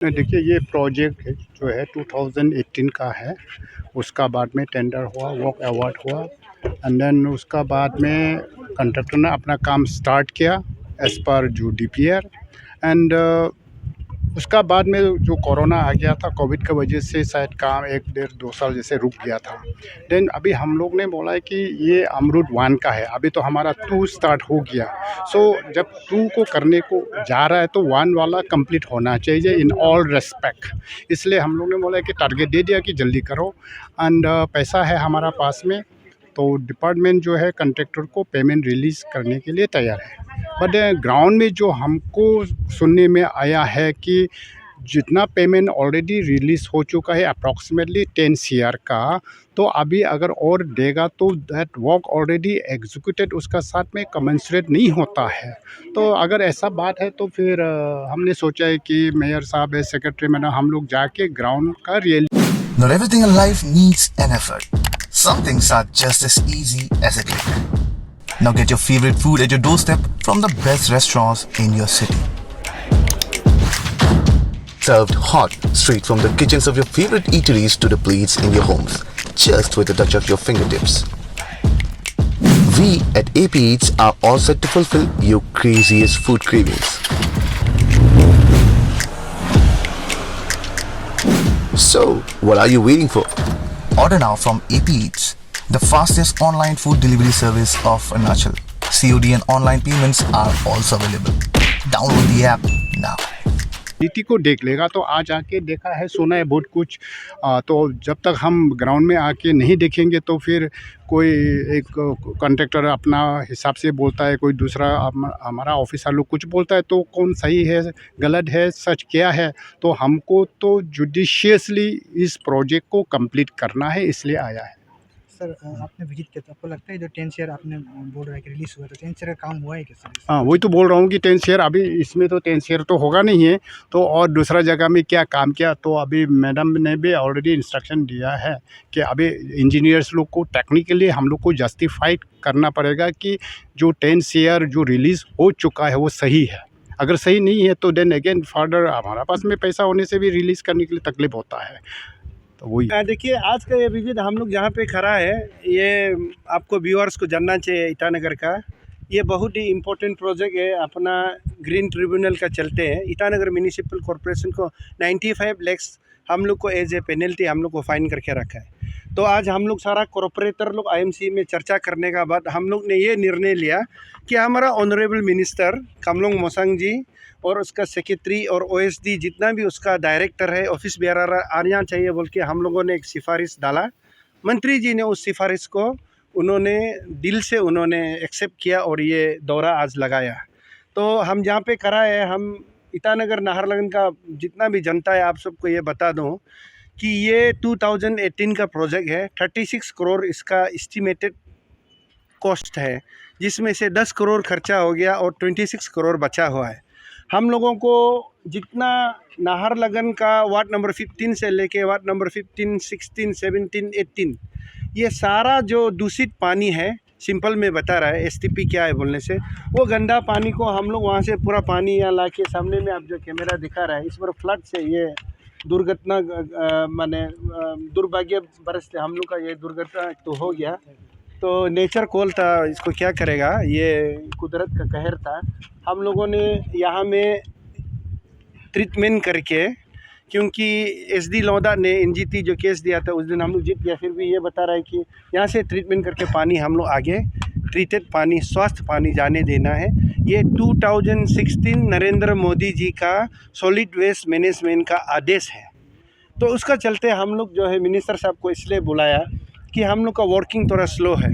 देखिए ये प्रोजेक्ट जो है 2018 का है। उसका बाद में टेंडर हुआ, वर्क अवार्ड हुआ एंड देन उसका बाद में कॉन्ट्रैक्टर ने अपना काम स्टार्ट किया एज़ पर जो डीपीआर एंड उसका बाद में जो कोरोना आ गया था, कोविड की वजह से शायद काम 1 डेढ़ 2 साल जैसे रुक गया था। देन अभी हम लोग ने बोला है कि ये अमरूद 1 का है, अभी तो हमारा 2 स्टार्ट हो गया। सो जब 2 को करने को जा रहा है तो 1 वाला कंप्लीट होना चाहिए इन ऑल रिस्पेक्ट। इसलिए हम लोग ने बोला है कि टारगेट दे दिया कि जल्दी करो एंड पैसा है हमारा पास में, तो डिपार्टमेंट जो है कॉन्ट्रैक्टर को पेमेंट रिलीज़ करने के लिए तैयार है। बट ग्राउंड में जो हमको सुनने में आया है कि जितना पेमेंट ऑलरेडी रिलीज़ हो चुका है अप्रॉक्सीमेटली 10 सीआर का, तो अभी अगर और देगा तो दैट वर्क ऑलरेडी एग्जीक्यूटेड उसका साथ में कमेंसरेट नहीं होता है। तो अगर ऐसा बात है तो फिर हमने सोचा है कि मेयर साहब है, सेक्रेटरी मैडम, हम लोग जाके ग्राउंड का real Not everything in life needs an effort. Some things are just as easy as a click. Now get your favorite food at your doorstep from the best restaurants in your city. Served hot, straight from the kitchens of your favorite eateries to the plates in your homes, just with a touch of your fingertips. We at AP Eats are all set to fulfill your craziest food cravings. So, what are you waiting for? Order now from AP Eats, the fastest online food delivery service of Arunachal. COD and online payments are also available. Download the app now. नीति को देख लेगा तो आज आके देखा है, सुना है बहुत कुछ। तो जब तक हम ग्राउंड में आके नहीं देखेंगे तो फिर कोई एक कॉन्ट्रैक्टर अपना हिसाब से बोलता है, कोई दूसरा हमारा ऑफिसर लोग कुछ बोलता है, तो कौन सही है, गलत है, सच क्या है। तो हमको तो जुडिशियसली इस प्रोजेक्ट को कंप्लीट करना है, इसलिए आया है। सर आपने विजिट किया तो आपको लगता है जो 10 शेयर आपने बोल रहा है कि रिलीज़ हुआ तो 10 शेयर का काम हुआ है क्या सर? हाँ, वही तो बोल रहा हूँ कि 10 शेयर अभी इसमें तो 10 शेयर तो होगा नहीं है, तो और दूसरा जगह में क्या काम किया, तो अभी मैडम ने भी ऑलरेडी इंस्ट्रक्शन दिया है कि अभी इंजीनियर्स लोग को टेक्निकली हम लोग को जस्टिफाइड करना पड़ेगा कि जो 10 शेयर जो रिलीज़ हो चुका है वो सही है। अगर सही नहीं है तो देन अगेन फर्दर हमारा पास में पैसा होने से भी रिलीज़ करने के लिए तकलीफ होता है। तो वही देखिए आज का ये विजिट हम लोग जहाँ पे खड़ा है, ये आपको व्यूअर्स को जानना चाहिए ईटानगर का। ये बहुत ही इम्पोर्टेंट प्रोजेक्ट है, अपना ग्रीन ट्रिब्यूनल का चलते हैं ईटानगर म्यूनिसिपल कॉरपोरेशन को 95 लाख हम लोग को एज ए पेनल्टी हम लोग को फाइन करके रखा है। तो आज हम लोग सारा कॉरपोरेटर लोग आईएमसी में चर्चा करने के बाद हम लोग ने ये निर्णय लिया कि हमारा ऑनरेबल मिनिस्टर कामलुंग मोसांग जी और उसका सेक्रेटरी और ओएसडी जितना भी उसका डायरेक्टर है, ऑफिस बेरर आना चाहिए बोल के हम लोगों ने एक सिफारिश डाला। मंत्री जी ने उस सिफारिश को उन्होंने दिल से उन्होंने एक्सेप्ट किया और ये दौरा आज लगाया। तो हम जहाँ पे करा है, हम ईटानगर नाहरलगुन का जितना भी जनता है, आप सबको ये बता दूँ कि ये 2018 का प्रोजेक्ट है। 36 करोड़ इसका एस्टिमेटेड कॉस्ट है, जिसमें से 10 करोड़ खर्चा हो गया और 26 करोड़ बचा हुआ है। हम लोगों को जितना नाहरलगुन का वार्ड नंबर 15 से लेके वार्ड नंबर 15, 16, 17, 18 ये सारा जो दूषित पानी है, सिंपल में बता रहा है एसटीपी क्या है बोलने से, वो गंदा पानी को हम लोग वहाँ से पूरा पानी यहाँ ला के सामने में आप जो कैमरा दिखा रहा है, इस पर फ्लड से ये दुर्घटना माने दुर्भाग्य बरस हम लोग का ये दुर्घटना तो हो गया। तो नेचर कॉल था, इसको क्या करेगा, ये कुदरत का कहर था। हम लोगों ने यहाँ में ट्रीटमेंट करके, क्योंकि एसडी लौदा ने एनजीटी जो केस दिया था उस दिन हम लोग जीत गया, फिर भी ये बता रहा है कि यहाँ से ट्रीटमेंट करके पानी हम लोग आगे ट्रीटेड पानी, स्वस्थ पानी जाने देना है। ये 2016 नरेंद्र मोदी जी का सॉलिड वेस्ट मैनेजमेंट का आदेश है। तो उसका चलते हम लोग जो है मिनिस्टर साहब को इसलिए बुलाया कि हम लोग का वर्किंग थोड़ा स्लो है।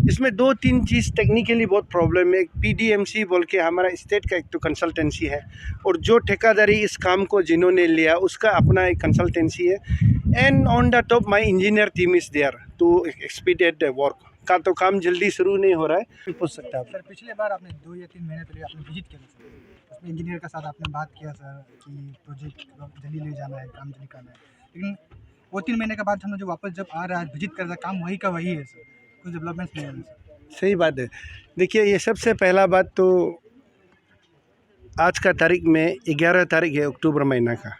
इसमें 2-3 चीज़ टेक्निकली बहुत प्रॉब्लम है। एक पीडीएमसी बोल के हमारा स्टेट का एक तो कंसल्टेंसी है, और जो ठेकेदारी इस काम को जिन्होंने लिया उसका अपना एक कंसल्टेंसी है। And on the top my engineer team is there to expedite the work का, तो काम जल्दी शुरू नहीं हो रहा है। पूछ सकते हैं आप सर पिछले बार आपने 2 या 3 महीने पहले आपने विजिट किया था सर, उसमें इंजीनियर के साथ आपने बात किया सर कि प्रोजेक्ट जल्दी ले जाना है, काम जल्दी करना है, लेकिन 2-3 महीने के बाद हम लोग जो वापस जब आ रहा है विजिट कर रहा है, काम वही का वही है सर, कुछ डेवलपमेंट्स नहीं है सर। सही बात है। देखिए ये सबसे पहला बात तो आज का तारीख में 11 तारीख है अक्टूबर महीना का,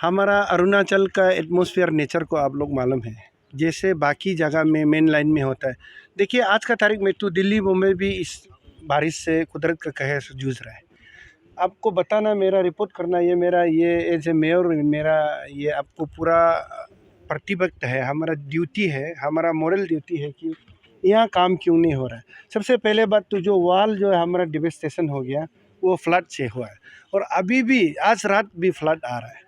हमारा अरुणाचल का एटमॉस्फेयर नेचर को आप लोग मालूम है, जैसे बाकी जगह में मेन लाइन में होता है। देखिए आज का तारीख में तो दिल्ली मुंबई भी इस बारिश से कुदरत का कहर से जूझ रहा है। आपको बताना, मेरा रिपोर्ट करना, ये एज ए मेयर मेरा ये आपको पूरा प्रतिबद्ध है, हमारा ड्यूटी है, हमारा मॉरल ड्यूटी है कि यहाँ काम क्यों नहीं हो रहा है। सबसे पहले बात तो जो वाल जो है हमारा डिवेस्टेशन हो गया वो फ्लड से हुआ है, और अभी भी आज रात भी फ्लड आ रहा है।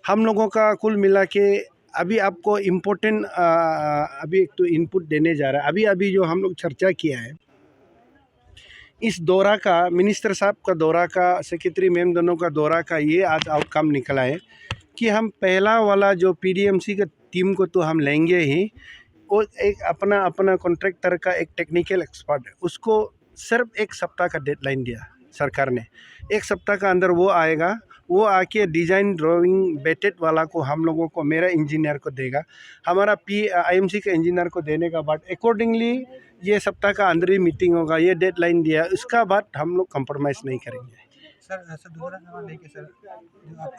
हम लोगों का कुल मिला के अभी आपको इम्पोर्टेंट अभी एक तो इनपुट देने जा रहा है। अभी जो हम लोग चर्चा किया है इस दौरा का, मिनिस्टर साहब का दौरा का, सेक्रेटरी मैम दोनों का दौरा का, ये आज आउटकम निकला है कि हम पहला वाला जो पीडीएमसी का टीम को तो हम लेंगे ही, और एक अपना कॉन्ट्रैक्टर का एक टेक्निकल एक्सपर्ट है, उसको सिर्फ 1 सप्ताह का डेडलाइन दिया सरकार ने। 1 सप्ताह का अंदर वो आएगा, वो आके डिज़ाइन ड्राइंग बेटेड वाला को हम लोगों को, मेरा इंजीनियर को देगा, हमारा आईएमसी के इंजीनियर को देने का बाद अकॉर्डिंगली ये सप्ताह का अंदर ही मीटिंग होगा। ये डेडलाइन दिया, उसका बाद हम लोग कंप्रोमाइज़ नहीं करेंगे। सर दूसरा सवाल है कि सर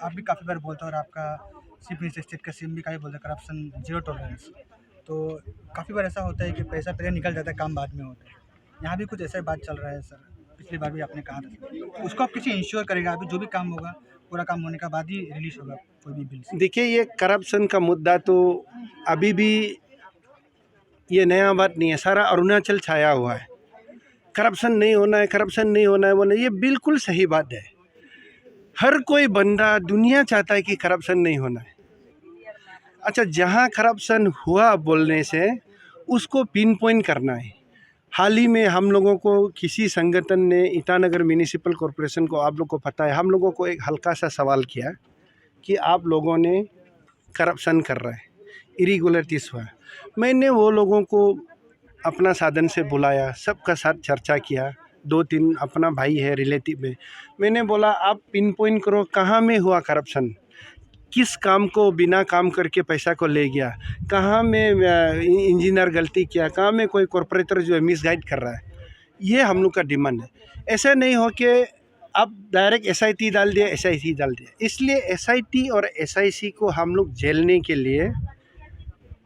आप भी काफ़ी बार बोलते हो, और आपका चीफ मिनिस्टर स्टेट का सीएम भी काफ़ी बोलते हैं करप्शन जीरो टॉलरेंस। तो काफ़ी बार ऐसा होता है कि पैसा पहले निकल जाता है, काम बाद में होता है। यहाँ भी कुछ ऐसा ही बात चल रहा है सर, पिछली बार भी आपने कहा था। उसको आप किसी इंश्योर करेगा, अभी जो भी काम होगा पूरा काम होने का बाद ही रिलीज होगा कोई भी बिल। देखिए ये करप्शन का मुद्दा तो अभी भी ये नया बात नहीं है, सारा अरुणाचल छाया हुआ है। करप्शन नहीं होना है, करप्शन नहीं होना है, वो नहीं, ये बिल्कुल सही बात है। हर कोई बंदा दुनिया चाहता है कि करप्शन नहीं होना है। अच्छा, जहाँ करप्शन हुआ बोलने से उसको पिन पॉइंट करना है। हाल ही में हम लोगों को किसी संगठन ने, ईटानगर म्यूनिसिपल कॉरपोरेशन को, आप लोग को पता है, हम लोगों को एक हल्का सा सवाल किया कि आप लोगों ने करप्शन कर रहा है, इरेगुलरिटीज़ हुआ है। मैंने वो लोगों को अपना साधन से बुलाया, सबका साथ चर्चा किया, 2-3 अपना भाई है रिलेटिव में, मैंने बोला आप पिन पॉइंट करो कहाँ में हुआ करप्शन, किस काम को बिना काम करके पैसा को ले गया, कहाँ में इंजीनियर गलती किया, कहाँ में कोई कॉरपोरेटर जो है मिसगाइड कर रहा है। ये हम लोग का डिमांड है। ऐसा नहीं हो कि आप डायरेक्ट एसआईटी डाल दिया, एसआईसी डाल दिया। इसलिए एसआईटी और एसआईसी को हम लोग झेलने के लिए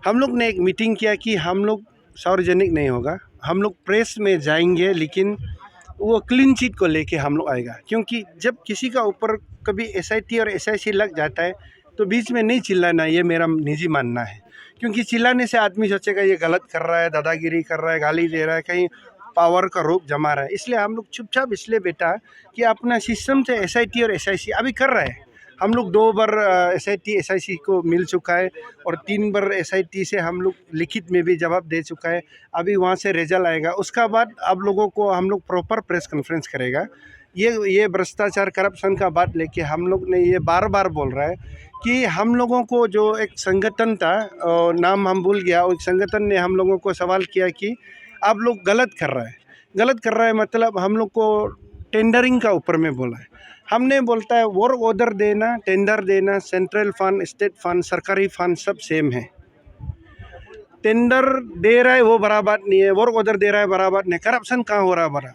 हम लोग ने एक मीटिंग किया कि हम लोग सार्वजनिक नहीं होगा, हम लोग प्रेस में जाएंगे, लेकिन वो क्लीन चिट को लेके हम लोग आएगा। क्योंकि जब किसी का ऊपर कभी एसआईटी और एसआईसी लग जाता है तो बीच में नहीं चिल्लाना, ये मेरा निजी मानना है। क्योंकि चिल्लाने से आदमी सोचेगा ये गलत कर रहा है, दादागिरी कर रहा है, गाली दे रहा है, कहीं पावर का रूप जमा रहा है। इसलिए हम लोग चुपचाप इसलिए बेटा कि अपना सिस्टम से एसआईटी और एसआईसी अभी कर रहा है। हम लोग 2 बार एसआईटी एसआईसी को मिल चुका है, और 3 बार एसआईटी से हम लोग लिखित में भी जवाब दे चुका है। अभी वहाँ से रिजल्ट आएगा, उसका बाद आप लोगों को हम लोग प्रॉपर प्रेस कॉन्फ्रेंस करेगा। ये भ्रष्टाचार करप्शन का बात लेके हम लोग ने ये बार बार बोल रहा है कि हम लोगों को जो एक संगठन था, नाम हम भूल गया, उस संगठन ने हम लोगों को सवाल किया कि आप लोग गलत कर रहा है, मतलब हम लोग को टेंडरिंग का ऊपर में बोला है। हमने बोलता है वर्क ऑर्डर देना, टेंडर देना, सेंट्रल फंड, स्टेट फंड, सरकारी फंड सब सेम है। टेंडर दे रहा है वो बराबर नहीं है, वर्क ऑर्डर दे रहा है बराबर नहीं। करप्शन कहाँ हो रहा है बड़ा?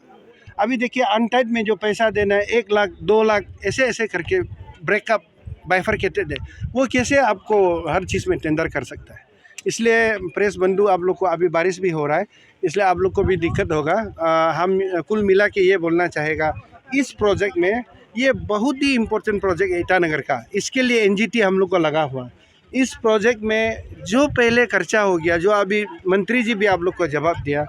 अभी देखिए अनटाइड में जो पैसा देना है 1 लाख 2 लाख ऐसे करके ब्रेकअप बाइफरकेटेड है, वो कैसे आपको हर चीज़ में टेंडर कर सकता है? इसलिए प्रेस बंधु आप लोग को, अभी बारिश भी हो रहा है इसलिए आप लोग को भी दिक्कत होगा। हम कुल मिला के ये बोलना चाहेगा, इस प्रोजेक्ट में ये बहुत ही इम्पोर्टेंट प्रोजेक्ट है ईटानगर का, इसके लिए एनजीटी हम लोग को लगा हुआ। इस प्रोजेक्ट में जो पहले खर्चा हो गया, जो अभी मंत्री जी भी आप लोग को जवाब दिया,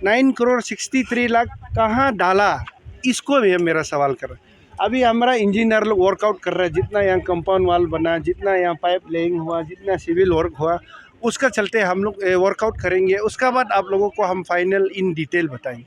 9 करोड़ 63 लाख कहाँ डाला, इसको भी मेरा सवाल कर रहा है। अभी हमारा इंजीनियर लोग वर्कआउट कर रहा है, जितना यहाँ कंपाउंड वाल बना, जितना यहाँ पाइप लेइंग हुआ, जितना सिविल वर्क हुआ, उसका चलते हम लोग वर्कआउट करेंगे। उसका बाद आप लोगों को हम फाइनल इन डिटेल बताएंगे।